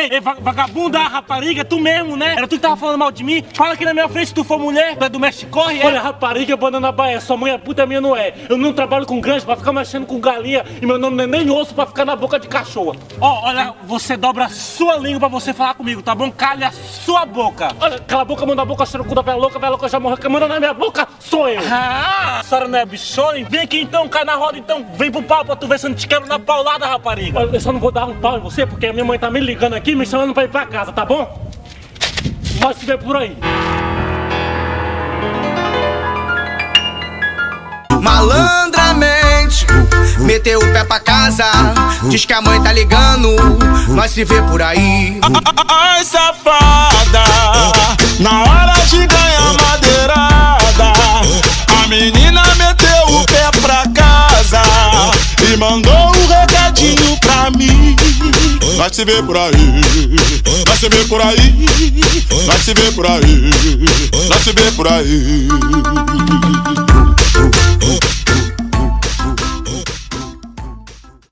Ei, vagabunda, rapariga, tu mesmo, né? Era tu que tava falando mal de mim? Fala aqui na minha frente se tu for mulher. Tu é do Mestre Corre, é? Olha, rapariga, banana baia, sua mãe é puta, minha não é. Eu não trabalho com granja pra ficar mexendo com galinha e meu nome não é nem osso pra ficar na boca de cachorro. Ó, olha, você dobra a sua língua pra você falar comigo, tá bom? Calha a sua boca. Olha, cala a boca, manda a boca, cheiro da velha louca já morreu, quem manda na minha boca sou eu. Ah, a senhora não é bichona? Vem aqui então, cai na roda então, vem pro pau pra tu ver se eu não te quero na paulada, rapariga. Olha, eu só não vou dar um pau em você porque a minha mãe tá me ligando aqui, me chamando pra ir pra casa, tá bom? Nós se vê por aí. Malandramente meteu o pé pra casa, diz que a mãe tá ligando, nós se vê por aí. Ai, safada, na hora de ganhar madeirada, a menina meteu o pé pra casa e mandou um recadinho pra mim. Nós se vê por aí, nós se vê por aí, nós se vê por aí, nós se vê por aí.